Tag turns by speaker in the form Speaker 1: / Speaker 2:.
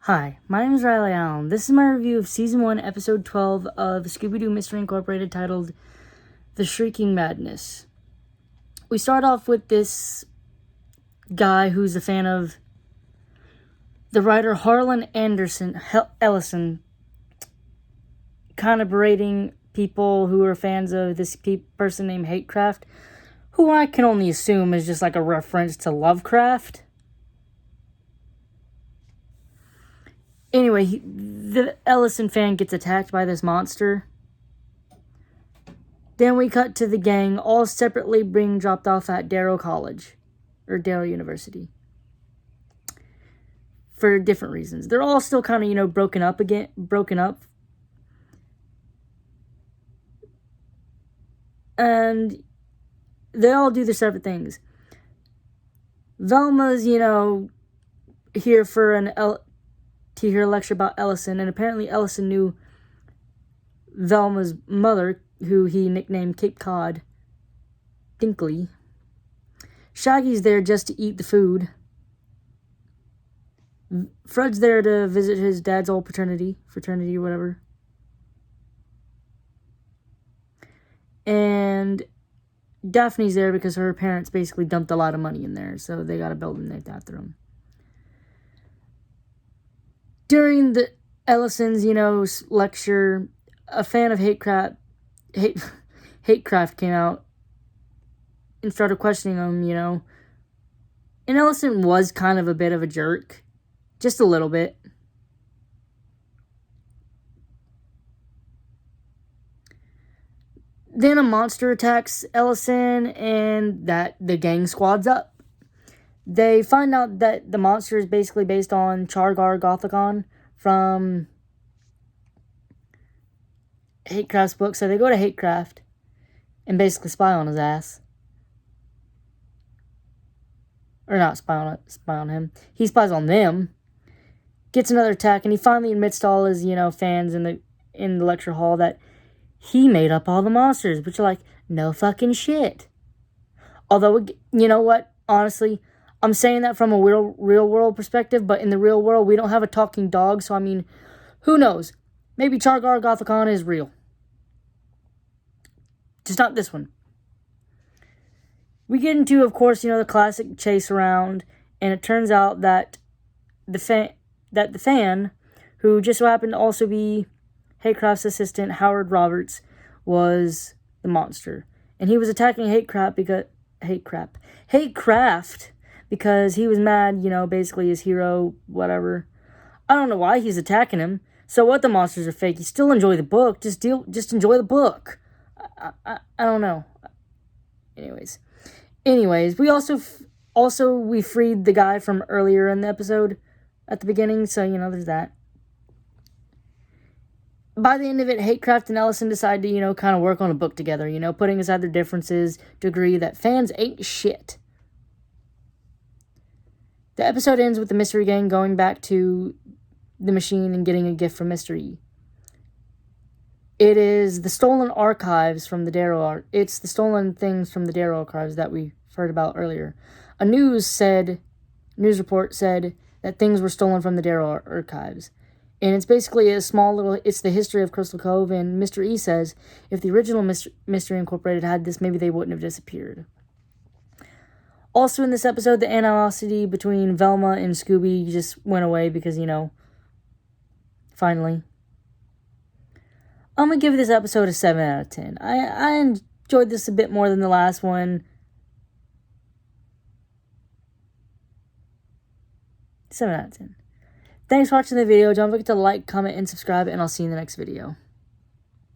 Speaker 1: Hi, my name is Riley Allen. This is my review of Season 1, Episode 12 of Scooby-Doo Mystery Incorporated, titled The Shrieking Madness. We start off with this guy who's a fan of the writer Harlan Ellison, kind of berating people who are fans of this person named Hatecraft, who I can only assume is just like a reference to Lovecraft. Anyway, the Ellison fan gets attacked by this monster. Then we cut to the gang, all separately being dropped off at Darrow College, or Darrow University, for different reasons. They're all still kind of, broken up. And they all do their separate things. Velma's, here to hear a lecture about Ellison, and apparently Ellison knew Velma's mother, who he nicknamed Cape Cod Dinkley. Shaggy's there just to eat the food. Fred's there to visit his dad's old fraternity or whatever. And Daphne's there because her parents basically dumped a lot of money in there, so they got a building named after them. During the Ellison's, lecture, a fan of Hatecraft came out and started questioning him, And Ellison was kind of a bit of a jerk. Just a little bit. Then a monster attacks Ellison, and that the gang squads up. They find out that the monster is basically based on Chargar Gothicon from Hatecraft's book. So they go to Hatecraft and basically spy on his ass. Or not spy on him. He spies on them. Gets another attack, and he finally admits to all his, fans in the lecture hall that he made up all the monsters, which are like, no fucking shit. Although, you know what? Honestly, I'm saying that from a real world perspective, but in the real world, we don't have a talking dog, so I mean, who knows? Maybe Chargar Gothicon is real. Just not this one. We get into, of course, the classic chase around, and it turns out that the fan, who just so happened to also be Hatecraft's assistant, Howard Roberts, was the monster. And he was attacking Hatecraft because he was mad, basically his hero, whatever. I don't know why he's attacking him. So what, the monsters are fake? You still enjoy the book. Just enjoy the book. I don't know. Anyways, we we freed the guy from earlier in the episode at the beginning, so, there's that. By the end of it, Hatecraft and Ellison decide to, kind of work on a book together, putting aside their differences to agree that fans ain't shit. The episode ends with the Mystery Gang going back to the machine and getting a gift from Mystery. It is the stolen archives from the Darrow. It's the stolen things from the Darrow archives that we heard about earlier. A news report said that things were stolen from the Darrow archives. And it's basically it's the history of Crystal Cove, and Mr. E says if the original Mystery Incorporated had this, maybe they wouldn't have disappeared. Also in this episode, the animosity between Velma and Scooby just went away because, finally. I'm going to give this episode a 7 out of 10. I enjoyed this a bit more than the last one. 7 out of 10. Thanks for watching the video. Don't forget to like, comment, and subscribe, and I'll see you in the next video.